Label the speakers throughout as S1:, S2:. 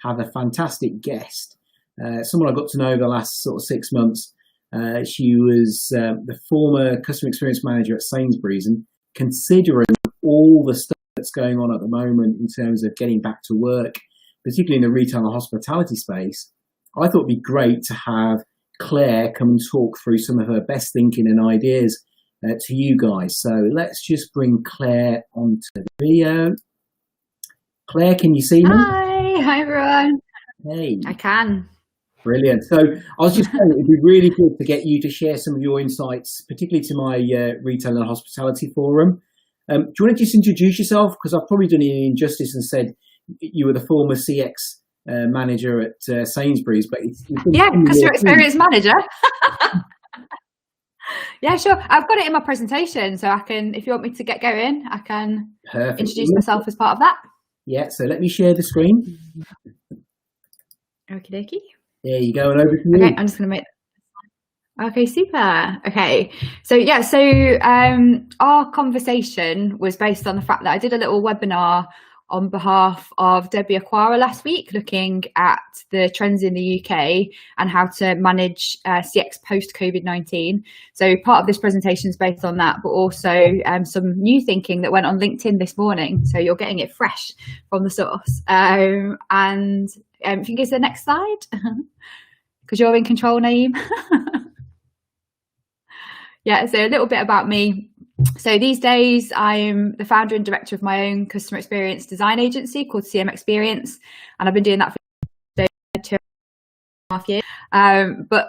S1: have a fantastic guest, someone I got to know the last sort of 6 months. She was the former customer experience manager at Sainsbury's, and considering all the stuff that's going on at the moment in terms of getting back to work, particularly in the retail and hospitality space, I thought it'd be great to have Claire come and talk through some of her best thinking and ideas to you guys. So let's just bring Claire onto the video. Claire, can you see me?
S2: Hi everyone.
S1: Hey.
S2: I can.
S1: Brilliant. So I was just saying, it'd be really good to get you to share some of your insights, particularly to my retail and hospitality forum. Do you want to just introduce yourself? Because I've probably done you an injustice and said you were the former CX manager at Sainsbury's, but
S2: customer experience manager. Yeah, sure. I've got it in my presentation, so I can, if you want me to get going, I can introduce myself as part of that.
S1: Yeah, so let me share the screen.
S2: Okie dokie.
S1: There you go, and over to you.
S2: Okay, I'm just going to make. Okay, super. Okay, so yeah, our conversation was based on the fact that I did a little webinar on behalf of Debbie Aquara last week, looking at the trends in the UK and how to manage CX post COVID-19. So part of this presentation is based on that, but also some new thinking that went on LinkedIn this morning. So you're getting it fresh from the source. And if you can go to the next slide, because you're in control, Naeem. Yeah, so a little bit about me. So these days, I'm the founder and director of my own customer experience design agency called CM Experience, and I've been doing that for 2.5 years. But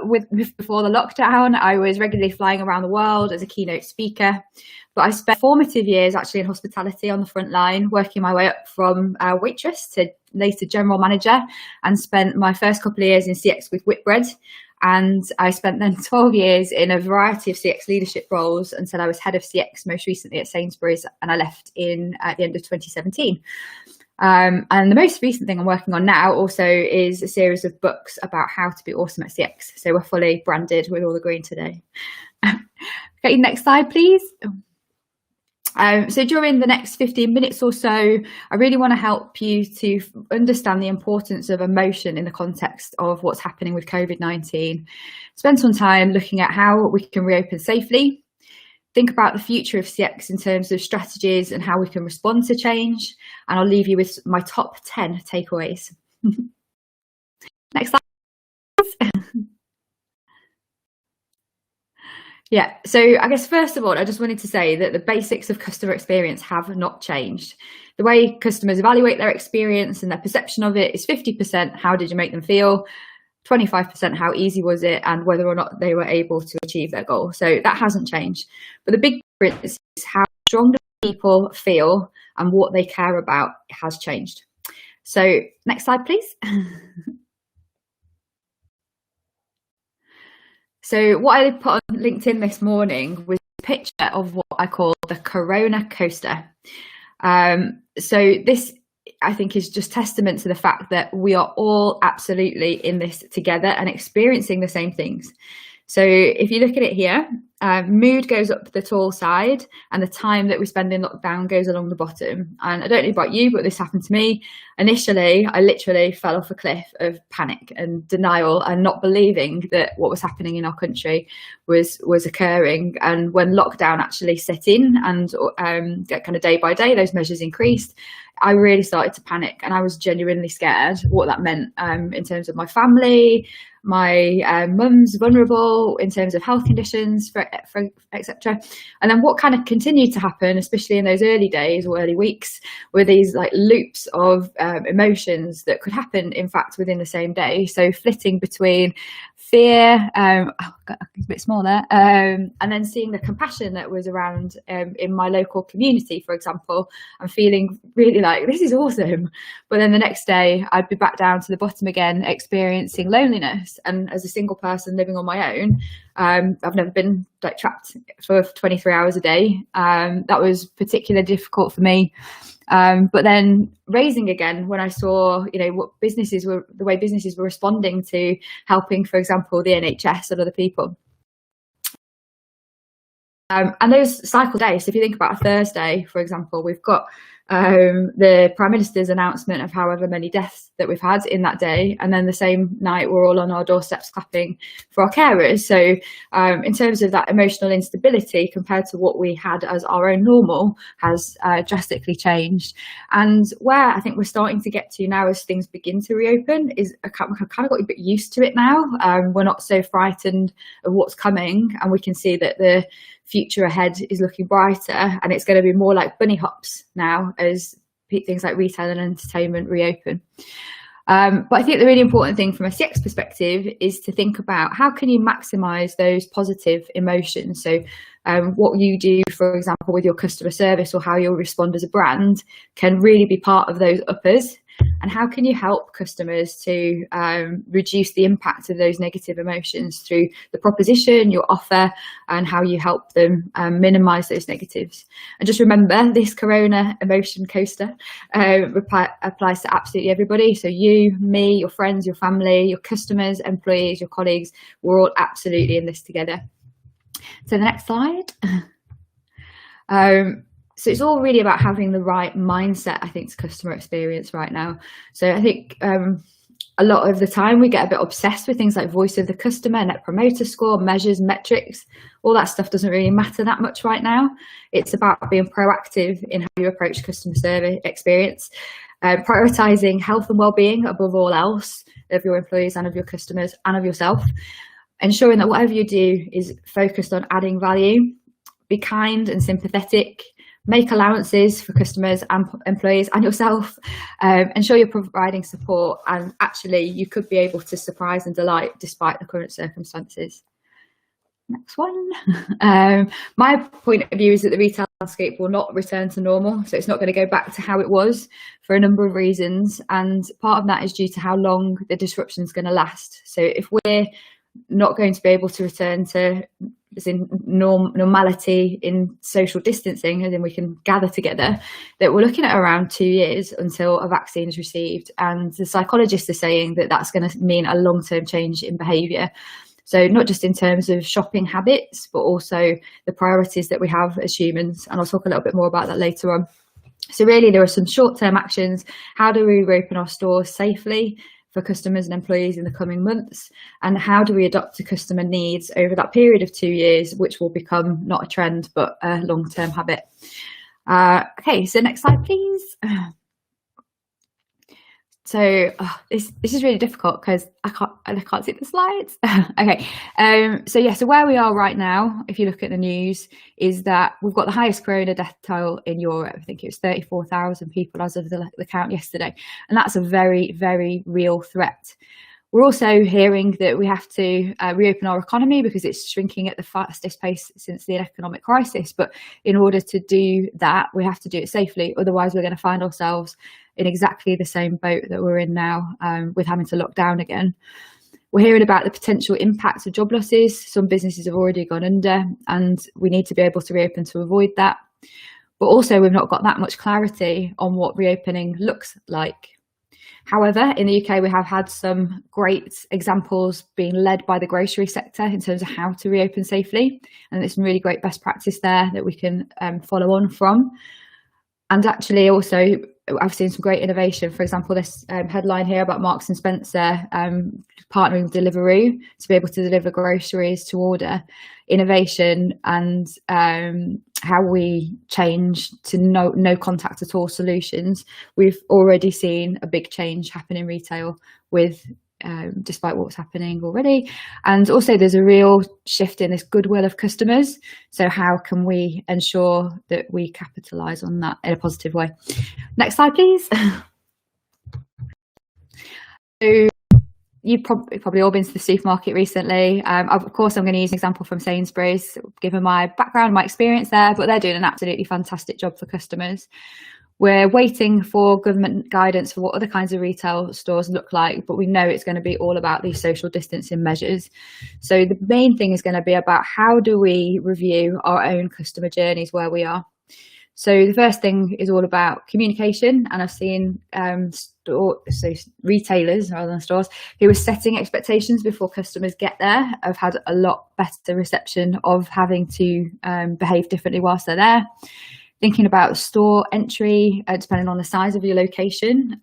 S2: before the lockdown, I was regularly flying around the world as a keynote speaker. But I spent formative years actually in hospitality on the front line, working my way up from waitress to later general manager, and spent my first couple of years in CX with Whitbread. And I spent then 12 years in a variety of CX leadership roles until I was head of CX most recently at Sainsbury's, and I left at the end of 2017. And the most recent thing I'm working on now also is a series of books about how to be awesome at CX. So we're fully branded with all the green today. Okay, next slide, please. So during the next 15 minutes or so, I really want to help you to understand the importance of emotion in the context of what's happening with COVID-19. Spend some time looking at how we can reopen safely, think about the future of CX in terms of strategies and how we can respond to change. And I'll leave you with my top 10 takeaways. Next slide. Yeah, so I guess first of all, I just wanted to say that the basics of customer experience have not changed. The way customers evaluate their experience and their perception of it is 50% how did you make them feel, 25% how easy was it, and whether or not they were able to achieve their goal. So that hasn't changed. But the big difference is how strongly people feel and what they care about has changed. So next slide, please. So what I put on LinkedIn this morning was a picture of what I call the Corona coaster. So this, I think, is just testament to the fact that we are all absolutely in this together and experiencing the same things. So if you look at it here, mood goes up the tall side and the time that we spend in lockdown goes along the bottom. And I don't know about you, but this happened to me. Initially, I literally fell off a cliff of panic and denial and not believing that what was happening in our country was occurring. And when lockdown actually set in and kind of day by day, those measures increased, I really started to panic, and I was genuinely scared what that meant in terms of my family. My mum's vulnerable in terms of health conditions, etc. And then what kind of continued to happen, especially in those early days or early weeks, were these like loops of emotions that could happen, in fact, within the same day. So flitting between fear, a bit small there, and then seeing the compassion that was around in my local community, for example, and feeling really like, this is awesome. But then the next day I'd be back down to the bottom again, experiencing loneliness. And as a single person living on my own, I've never been like trapped for 23 hours a day. That was particularly difficult for me. But then raising again when I saw, what the way businesses were responding to helping, for example, the NHS and other people. And those cycle days, so if you think about a Thursday, for example, we've got the Prime Minister's announcement of however many deaths that we've had in that day, and then the same night we're all on our doorsteps clapping for our carers. So in terms of that emotional instability compared to what we had as our own normal has drastically changed. And where I think we're starting to get to now as things begin to reopen is we've kind of got a bit used to it now. We're not so frightened of what's coming, and we can see that the future ahead is looking brighter, and it's going to be more like bunny hops now as things like retail and entertainment reopen. But I think the really important thing from a CX perspective is to think about how can you maximize those positive emotions. So what you do, for example, with your customer service or how you'll respond as a brand can really be part of those uppers. And how can you help customers to reduce the impact of those negative emotions through the proposition, your offer, and how you help them minimize those negatives? And just remember, this Corona emotion coaster applies to absolutely everybody. So you, me, your friends, your family, your customers, employees, your colleagues, we're all absolutely in this together. So the next slide. So it's all really about having the right mindset, I think, to customer experience right now. So I think a lot of the time we get a bit obsessed with things like voice of the customer, net promoter score, measures, metrics. All that stuff doesn't really matter that much right now. It's about being proactive in how you approach customer service experience, prioritizing health and well-being above all else of your employees and of your customers and of yourself, ensuring that whatever you do is focused on adding value, be kind and sympathetic, make allowances for customers and employees and yourself, ensure you're providing support, and actually you could be able to surprise and delight despite the current circumstances. Next one. My point of view is that the retail landscape will not return to normal, so it's not going to go back to how it was for a number of reasons, and part of that is due to how long the disruption is going to last. So if we're not going to be able to return to as in normality in social distancing, and then we can gather together, that we're looking at around 2 years until a vaccine is received. And the psychologists are saying that that's going to mean a long-term change in behaviour. So not just in terms of shopping habits, but also the priorities that we have as humans. And I'll talk a little bit more about that later on. So really there are some short-term actions. How do we reopen our stores safely for customers and employees in the coming months, and how do we adapt to customer needs over that period of 2 years, which will become not a trend but a long-term habit. Okay, so next slide please. So this is really difficult because I can't see the slides. Okay, so where we are right now, if you look at the news, is that we've got the highest corona death toll in Europe. I think it was 34,000 people as of the count yesterday, and that's a very, very real threat. We're also hearing that we have to reopen our economy because it's shrinking at the fastest pace since the economic crisis. But in order to do that, we have to do it safely. Otherwise, we're going to find ourselves in exactly the same boat that we're in now, with having to lock down again. We're hearing about the potential impacts of job losses. Some businesses have already gone under, and we need to be able to reopen to avoid that. But also, we've not got that much clarity on what reopening looks like. However, in the UK, we have had some great examples being led by the grocery sector in terms of how to reopen safely. And there's some really great best practice there that we can follow on from. And actually also, I've seen some great innovation. For example, this headline here about Marks and Spencer partnering with Deliveroo to be able to deliver groceries to order. Innovation and how we change to no contact at all solutions. We've already seen a big change happen in retail with despite what's happening already. And also there's a real shift in this goodwill of customers. So how can we ensure that we capitalise on that in a positive way? Next slide, please. So you've probably all been to the supermarket recently. Of course, I'm going to use an example from Sainsbury's, given my background, my experience there, but they're doing an absolutely fantastic job for customers. We're waiting for government guidance for what other kinds of retail stores look like, but we know it's going to be all about these social distancing measures. So the main thing is going to be about how do we review our own customer journeys where we are. So the first thing is all about communication, and I've seen retailers rather than stores who are setting expectations before customers get there have had a lot better reception of having to behave differently whilst they're there. Thinking about store entry, depending on the size of your location.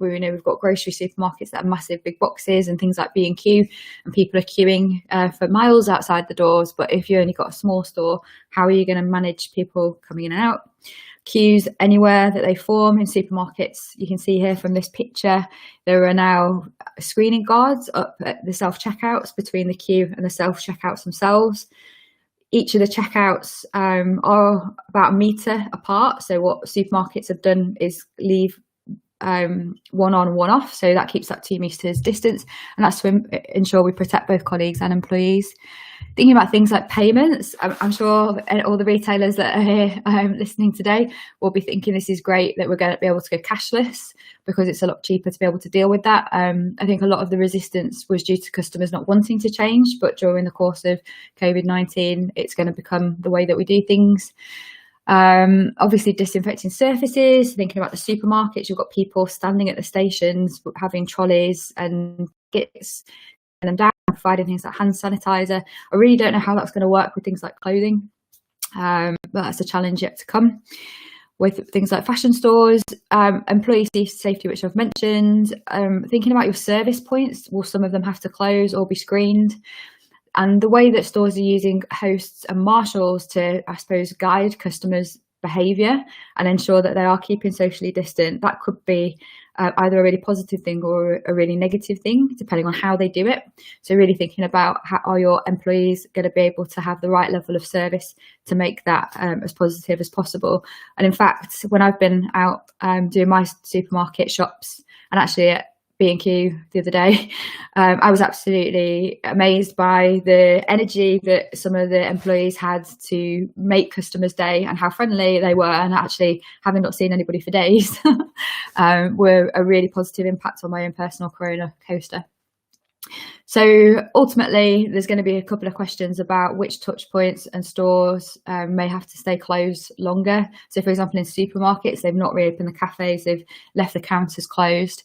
S2: We've got grocery supermarkets that have massive big boxes and things like B&Q, and people are queuing for miles outside the doors. But if you only got a small store, how are you going to manage people coming in and out? Queues anywhere that they form in supermarkets. You can see here from this picture, there are now screening guards up at the self-checkouts between the queue and the self-checkouts themselves. Each of the checkouts are about a metre apart. So what supermarkets have done is leave one on, one off. So that keeps that 2 metres distance. And that's to ensure we protect both colleagues and employees. Thinking about things like payments, I'm sure all the retailers that are here listening today will be thinking this is great that we're going to be able to go cashless, because it's a lot cheaper to be able to deal with that. I think a lot of the resistance was due to customers not wanting to change, but during the course of COVID-19, it's going to become the way that we do things. Obviously disinfecting surfaces, thinking about the supermarkets, you've got people standing at the stations having trolleys and kits them down, providing things like hand sanitizer. I really don't know how that's going to work with things like clothing, but that's a challenge yet to come. With things like fashion stores, employee safety, which I've mentioned, thinking about your service points, will some of them have to close or be screened? And the way that stores are using hosts and marshals to, I suppose, guide customers' behaviour and ensure that they are keeping socially distant, that could be either a really positive thing or a really negative thing, depending on how they do it. So really thinking about how are your employees going to be able to have the right level of service to make that as positive as possible. And in fact, when I've been out doing my supermarket shops, and actually at B&Q the other day, I was absolutely amazed by the energy that some of the employees had to make customers' day and how friendly they were, and actually having not seen anybody for days were a really positive impact on my own personal Corona coaster. So ultimately, there's going to be a couple of questions about which touch points and stores may have to stay closed longer. So for example, in supermarkets, they've not reopened the cafes, they've left the counters closed.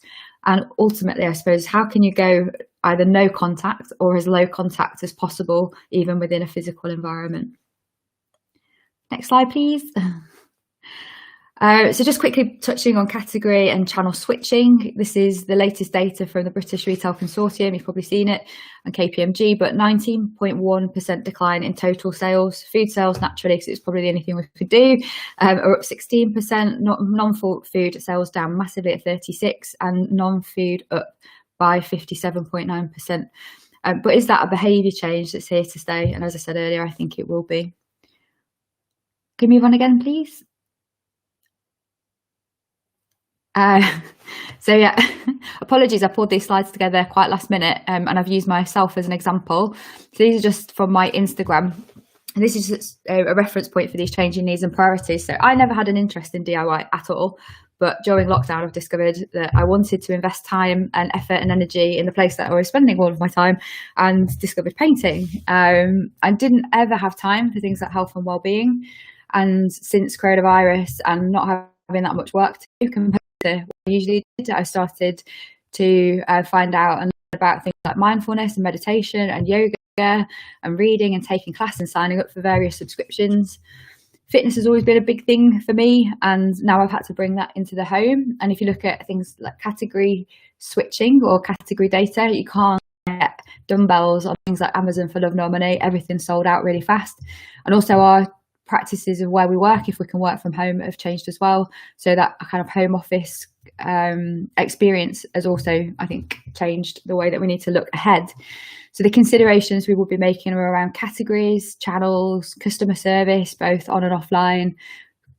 S2: And ultimately, I suppose, how can you go either no contact or as low contact as possible, even within a physical environment? Next slide, please. So just quickly touching on category and channel switching. This is the latest data from the British Retail Consortium. You've probably seen it, and KPMG, but 19.1% decline in total sales. Food sales, naturally, because it's probably the only thing we could do, are up 16%. Non-food sales down massively at 36%, and non-food up by 57.9%. But is that a behaviour change that's here to stay? And as I said earlier, I think it will be. Can we move on again, please? So yeah, apologies, I pulled these slides together quite last minute, and I've used myself as an example. So these are just from my Instagram, and this is just a reference point for these changing needs and priorities. So I never had an interest in DIY at all, but during lockdown I've discovered that I wanted to invest time and effort and energy in the place that I was spending all of my time, and discovered painting. I didn't ever have time for things like health and well-being, and since coronavirus and not having that much work to do compared to what I usually did, I started to find out and learn about things like mindfulness and meditation and yoga and reading and taking class and signing up for various subscriptions. Fitness has always been a big thing for me, and now I've had to bring that into the home. And if you look at things like category switching or category data, you can't get dumbbells on things like Amazon for love nor money. Everything's sold out really fast. And also our practices of where we work, if we can work from home, have changed as well. So that kind of home office experience has also, I think, changed the way that we need to look ahead. So the considerations we will be making are around categories, channels, customer service, both on and offline,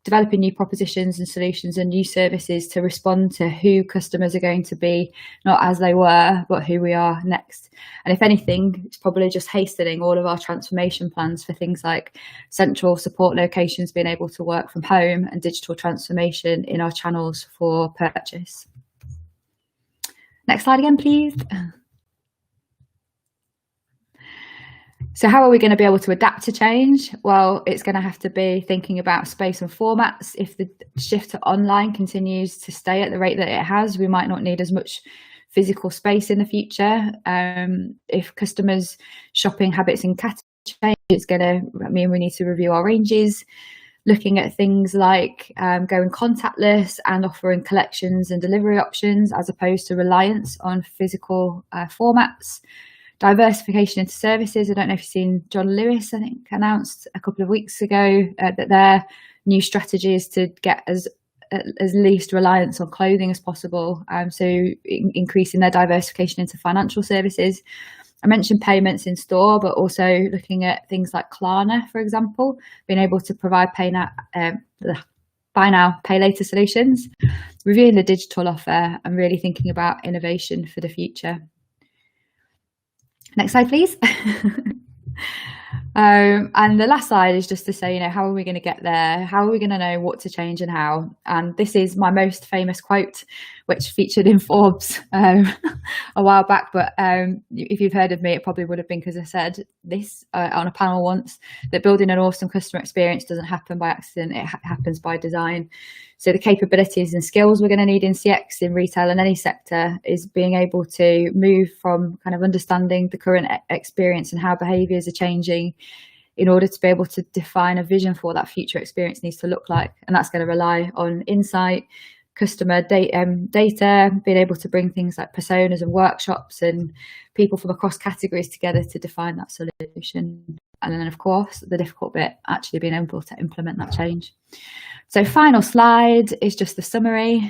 S2: developing new propositions and solutions and new services to respond to who customers are going to be, not as they were, but who we are next. And if anything, it's probably just hastening all of our transformation plans for things like central support locations being able to work from home and digital transformation in our channels for purchase. Next slide again, please. So how are we going to be able to adapt to change? Well, it's going to have to be thinking about space and formats. If the shift to online continues to stay at the rate that it has, we might not need as much physical space in the future. If customers' shopping habits and category change, it's going to mean we need to review our ranges. looking at things like going contactless and offering collections and delivery options as opposed to reliance on physical formats. Diversification into services. I don't know if you've seen John Lewis, I think, announced a couple of weeks ago that their new strategy is to get as least reliance on clothing as possible. So increasing their diversification into financial services. I mentioned payments in store, but also looking at things like Klarna, for example, being able to provide buy now, pay later solutions, reviewing the digital offer, and really thinking about innovation for the future. Next slide, please. And the last slide is just to say, how are we going to get there? How are we going to know what to change and how? And this is my most famous quote, which featured in Forbes a while back. But if you've heard of me, it probably would have been because I said this on a panel once, that building an awesome customer experience doesn't happen by accident. It happens by design. So the capabilities and skills we're going to need in CX, in retail, and any sector is being able to move from kind of understanding the current experience and how behaviours are changing in order to be able to define a vision for what that future experience needs to look like. And that's going to rely on insight, customer data, being able to bring things like personas and workshops and people from across categories together to define that solution. And then, of course, the difficult bit, actually being able to implement that change. So final slide is just the summary.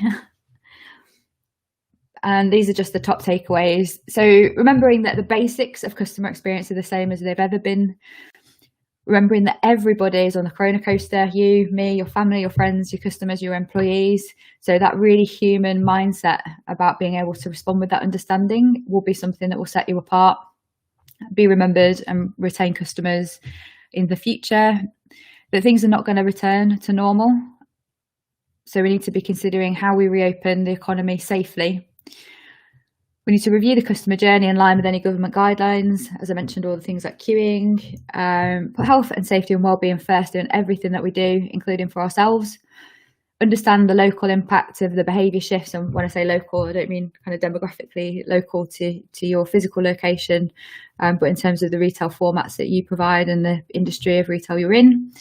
S2: And these are just the top takeaways. So remembering that the basics of customer experience are the same as they've ever been. Remembering that everybody is on the Corona coaster, you, me, your family, your friends, your customers, your employees. So that really human mindset about being able to respond with that understanding will be something that will set you apart, be remembered and retain customers in the future. That things are not going to return to normal. So we need to be considering how we reopen the economy safely. We need to review the customer journey in line with any government guidelines. As I mentioned, all the things like queuing, put health and safety and wellbeing first in everything that we do, including for ourselves. Understand the local impact of the behaviour shifts. And when I say local, I don't mean kind of demographically local to your physical location, but in terms of the retail formats that you provide and the industry of retail you're in.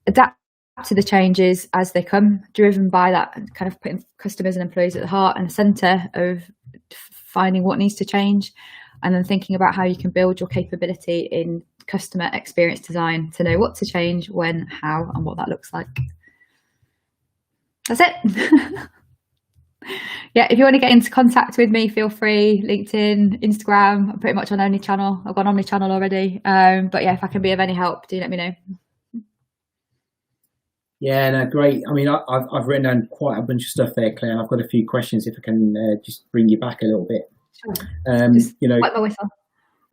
S2: Adapt to the changes as they come, driven by that kind of putting customers and employees at the heart and the centre of finding what needs to change, and then thinking about how you can build your capability in customer experience design to know what to change, when, how, and what that looks like. That's it. Yeah, if you want to get into contact with me, feel free. LinkedIn, Instagram, I'm pretty much on omnichannel. I've gone omnichannel already. But yeah, if I can be of any help, do let me know.
S1: Yeah, no, great. I mean, I've written down quite a bunch of stuff there, Claire, and I've got a few questions if I can just bring you back a little bit.
S2: Sure. Wipe my whistle.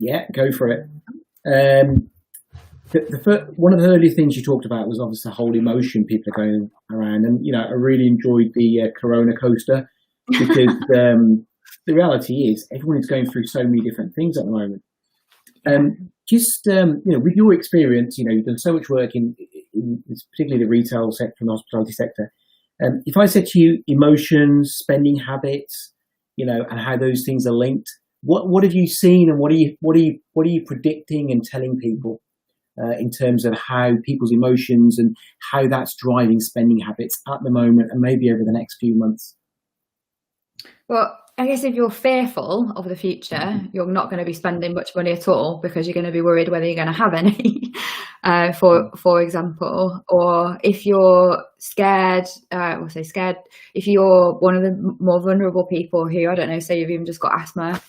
S1: Yeah, go for it. One of the early things you talked about was obviously the whole emotion people are going around, and I really enjoyed the Corona coaster because the reality is everyone is going through so many different things at the moment. With your experience, you've done so much work in particularly the retail sector and the hospitality sector. If I said to you emotions, spending habits, and how those things are linked, what have you seen, and what are you predicting and telling people in terms of how people's emotions and how that's driving spending habits at the moment and maybe over the next few months?
S2: Well, I guess if you're fearful of the future, you're not going to be spending much money at all because you're going to be worried whether you're going to have any, for example. Or if you're scared, if you're one of the more vulnerable people who, I don't know, say you've even just got asthma,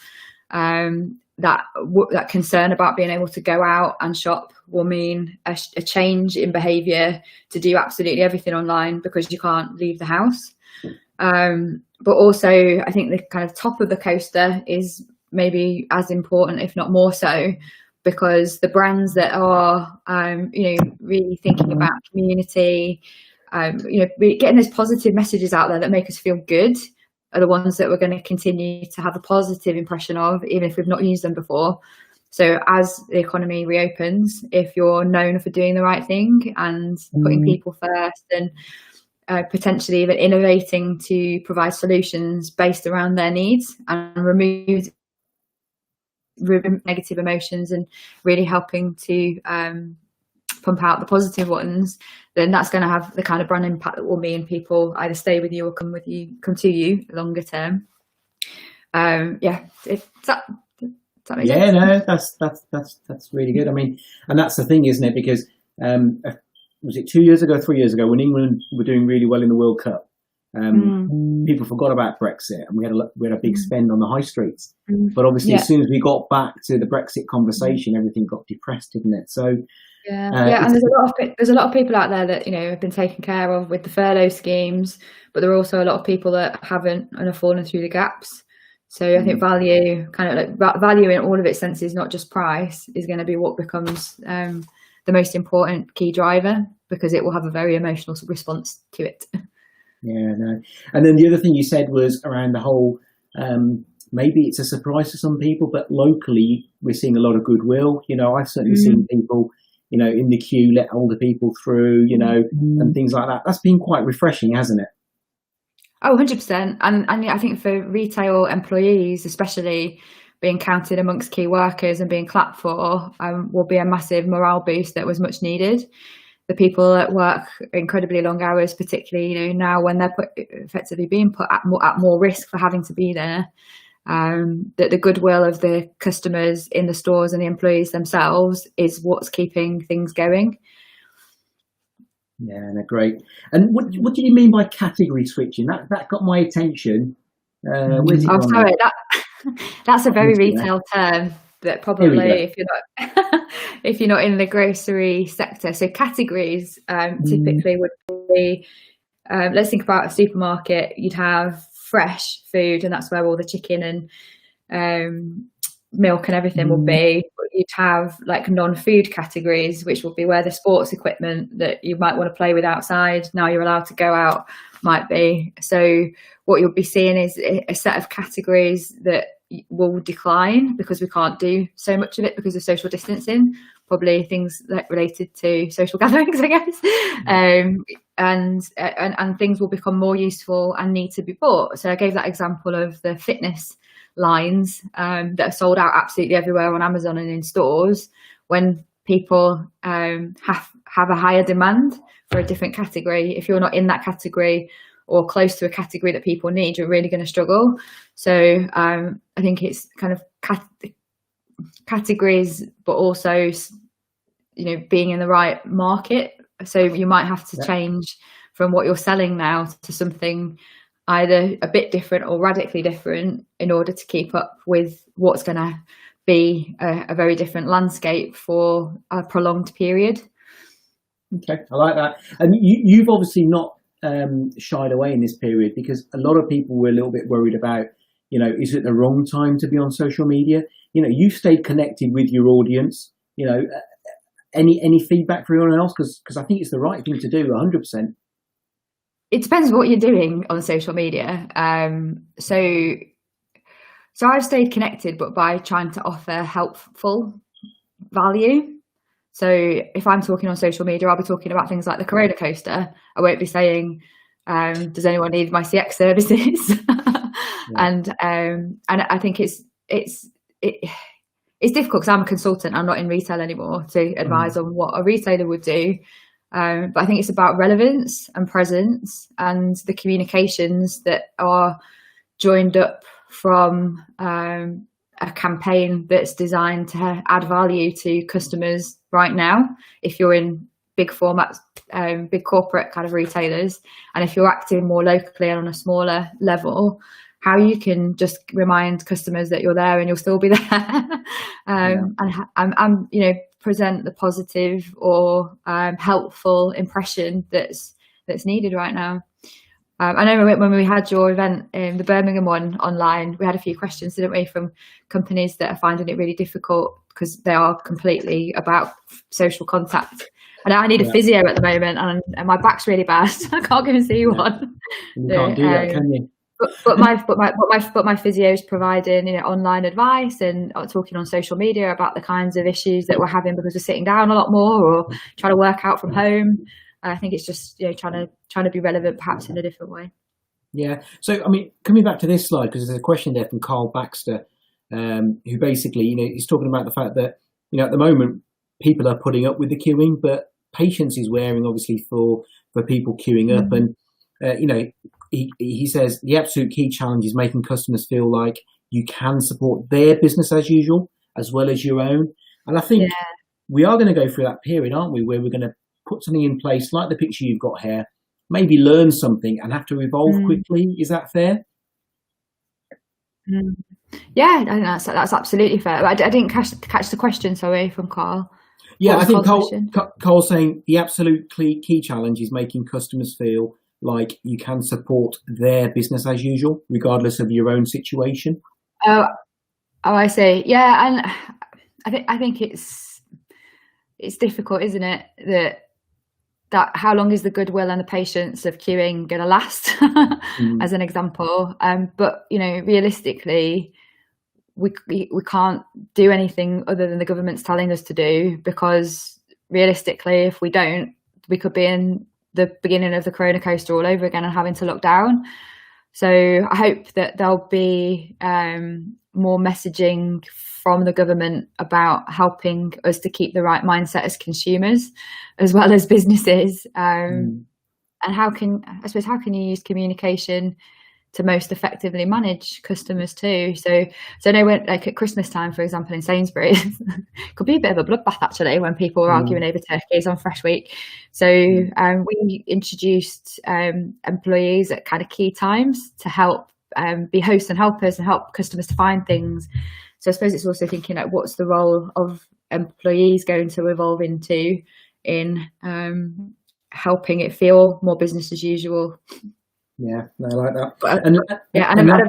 S2: that concern about being able to go out and shop will mean a change in behaviour to do absolutely everything online because you can't leave the house. But also, I think the kind of top of the coaster is maybe as important, if not more so, because the brands that are, really thinking about community, getting those positive messages out there that make us feel good are the ones that we're going to continue to have a positive impression of, even if we've not used them before. So as the economy reopens, if you're known for doing the right thing and putting people first and potentially even innovating to provide solutions based around their needs and remove negative emotions and really helping to pump out the positive ones, then that's going to have the kind of brand impact that will mean people either stay with you or come to you longer term. Does that make sense?
S1: No, that's really good. I mean, and that's the thing, isn't it? Because was it 2 years ago, 3 years ago, when England were doing really well in the World Cup, people forgot about Brexit, and we had a big spend on the high streets. But obviously, as soon as we got back to the Brexit conversation, everything got depressed, didn't it? So
S2: and there's a lot of people out there that have been taken care of with the furlough schemes, but there are also a lot of people that haven't and have fallen through the gaps. So I think value, kind of like value in all of its senses, not just price, is going to be what becomes the most important key driver, because it will have a very emotional response to it. And
S1: then the other thing you said was around the whole, maybe it's a surprise to some people, but locally we're seeing a lot of goodwill. I've certainly seen people, in the queue, let older people through, and things like that. That's been quite refreshing, hasn't it?
S2: Oh, 100%. And I think for retail employees, especially, being counted amongst key workers and being clapped for will be a massive morale boost that was much needed. The people that work incredibly long hours, particularly now when they're effectively being put at more risk for having to be there, that the goodwill of the customers in the stores and the employees themselves is what's keeping things going.
S1: Yeah, no, great. And what do you mean by category switching? That got my attention.
S2: That's a very retail term that probably if you're not in the grocery sector. So categories typically would be, let's think about a supermarket. You'd have fresh food, and that's where all the chicken and milk and everything will be. You'd have like non-food categories, which will be where the sports equipment that you might want to play with outside, now you're allowed to go out, might be. So what you'll be seeing is a set of categories that will decline because we can't do so much of it because of social distancing, probably things like related to social gatherings, I guess. And things will become more useful and need to be bought. So I gave that example of the fitness lines that are sold out absolutely everywhere on Amazon and in stores. When people have a higher demand for a different category, if you're not in that category or close to a category that people need, you're really going to struggle. So I think it's kind of categories, but also being in the right market. So you might have to change from what you're selling now to something either a bit different or radically different in order to keep up with what's going to be a very different landscape for a prolonged period.
S1: Okay, I like that. And you've obviously not shied away in this period, because a lot of people were a little bit worried about, is it the wrong time to be on social media? You stayed connected with your audience. Any feedback for anyone else? Because I think it's the right thing to do, 100%.
S2: It depends what you're doing on social media. So I've stayed connected, but by trying to offer helpful value. So if I'm talking on social media, I'll be talking about things like the Corona coaster. I won't be saying, does anyone need my CX services? And I think it's difficult because I'm a consultant. I'm not in retail anymore to advise on what a retailer would do. But I think it's about relevance and presence and the communications that are joined up from a campaign that's designed to add value to customers right now. If you're in big format, big corporate kind of retailers, and if you're acting more locally and on a smaller level, how you can just remind customers that you're there and you'll still be there, and present the positive or helpful impression that's needed right now. I know when we had your event, the Birmingham one online, we had a few questions, didn't we, from companies that are finding it really difficult because they are completely about social contact. And I need a physio at the moment, and my back's really bad. I can't go and see one.
S1: You can't do that, can you?
S2: But my physio is providing online advice and talking on social media about the kinds of issues that we're having because we're sitting down a lot more or trying to work out from home. I think it's just trying to be relevant perhaps in a different way. Yeah.
S1: So I mean, coming back to this slide, because there's a question there from Carl Baxter, who basically he's talking about the fact that at the moment people are putting up with the queuing, but patience he's wearing, obviously, for people queuing up. And, he says the absolute key challenge is making customers feel like you can support their business as usual, as well as your own. And I think we are going to go through that period, aren't we, where we're going to put something in place like the picture you've got here, maybe learn something and have to evolve quickly. Is that fair?
S2: Yeah, I think that's absolutely fair. I didn't catch the question, sorry, from Carl.
S1: Yeah, I think Cole's saying the absolute key challenge is making customers feel like you can support their business as usual, regardless of your own situation.
S2: Oh, I see. Yeah, and I think it's difficult, isn't it? That how long is the goodwill and the patience of queuing going to last, as an example? But realistically, we can't do anything other than the government's telling us to do, because realistically, if we don't, we could be in the beginning of the Corona coaster all over again and having to lock down. So I hope that there'll be more messaging from the government about helping us to keep the right mindset as consumers as well as businesses. And how can you use communication to most effectively manage customers too? So I know when, like at Christmas time, for example, in Sainsbury's, could be a bit of a bloodbath actually when people were arguing over turkeys on Fresh Week. So we introduced employees at kind of key times to help be hosts and helpers and help customers to find things. So I suppose it's also thinking like, what's the role of employees going to evolve into in helping it feel more business as usual.
S1: Yeah, I like that.
S2: And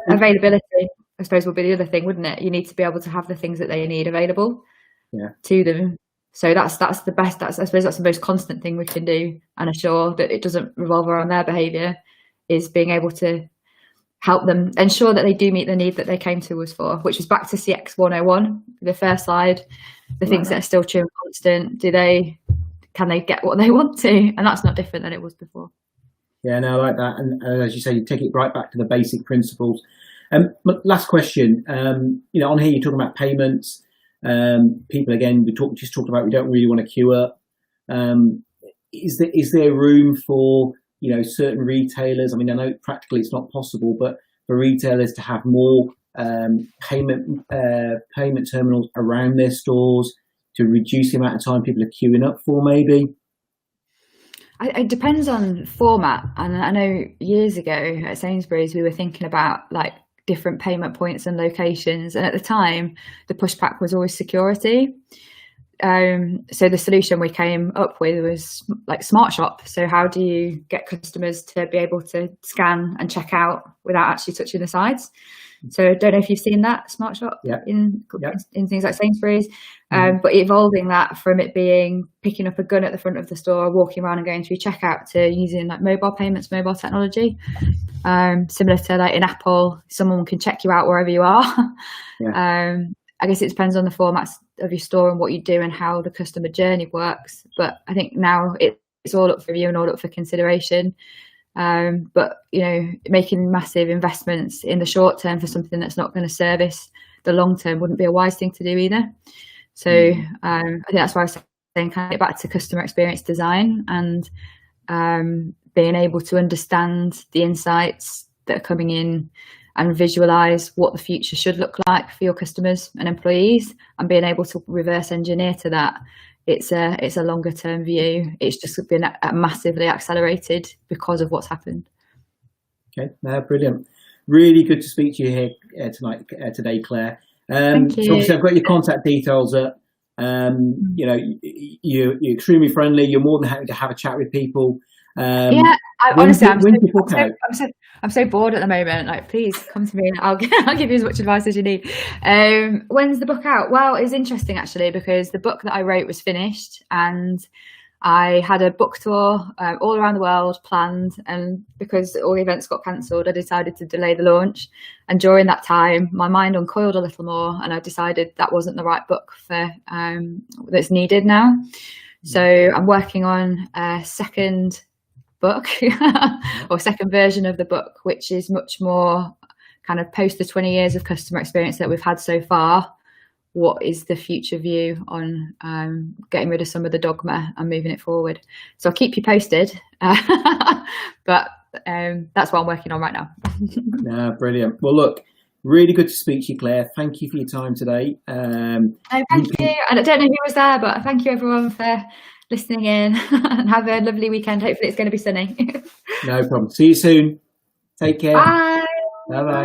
S2: availability, I suppose, will be the other thing, wouldn't it? You need to be able to have the things that they need available to them. So that's the best. I suppose that's the most constant thing we can do and assure that it doesn't revolve around their behaviour, is being able to help them ensure that they do meet the need that they came to us for, which was back to CX 101, the first slide, the things that are still true and constant. Can they get what they want to? And that's not different than it was before.
S1: Yeah, no, I like that. And as you say, you take it right back to the basic principles. Last question. On here you're talking about payments. People, again, we talked about we don't really want to queue up. Is there room for certain retailers? I mean, I know practically it's not possible, but for retailers to have more payment terminals around their stores to reduce the amount of time people are queuing up for, maybe?
S2: It depends on format. And I know years ago at Sainsbury's, we were thinking about like different payment points and locations. And at the time, the pushback was always security. So the solution we came up with was like Smart Shop. So how do you get customers to be able to scan and check out without actually touching the sides? So I don't know if you've seen that Smart Shop in things like Sainsbury's, but evolving that from it being picking up a gun at the front of the store, walking around and going through checkout, to using like mobile payments, mobile technology, similar to like in Apple, someone can check you out wherever you are. I guess it depends on the formats of your store and what you do and how the customer journey works. But I think now it's all up for review and all up for consideration. But making massive investments in the short term for something that's not going to service the long term wouldn't be a wise thing to do either. So I think that's why I was saying, kind of get back to customer experience design and being able to understand the insights that are coming in and visualize what the future should look like for your customers and employees, and being able to reverse engineer to that. It's a longer term view. It's just been massively accelerated because of what's happened. Okay,
S1: brilliant. Really good to speak to you here today, Claire.
S2: Thank you.
S1: So obviously I've got your contact details up. You're extremely friendly. You're more than happy to have a chat with people.
S2: Honestly, I'm so bored at the moment. Like, please come to me and I'll give you as much advice as you need. When's the book out? Well, it was interesting actually, because the book that I wrote was finished and I had a book tour all around the world planned, and because all the events got cancelled, I decided to delay the launch. And during that time, my mind uncoiled a little more, and I decided that wasn't the right book for that's needed now. So I'm working on a second book or second version of the book, which is much more kind of post the 20 years of customer experience that we've had so far. what is the future view on getting rid of some of the dogma and moving it forward. So I'll keep you posted, but that's what I'm working on right now.
S1: No, brilliant. Well, look, really good to speak to you, Claire. Thank you for your time today.
S2: Thank you. And I don't know who was there, but thank you everyone for listening in, and have a lovely weekend. Hopefully it's going to be sunny.
S1: No problem. See you soon. Take care.
S2: Bye.
S1: Bye-bye.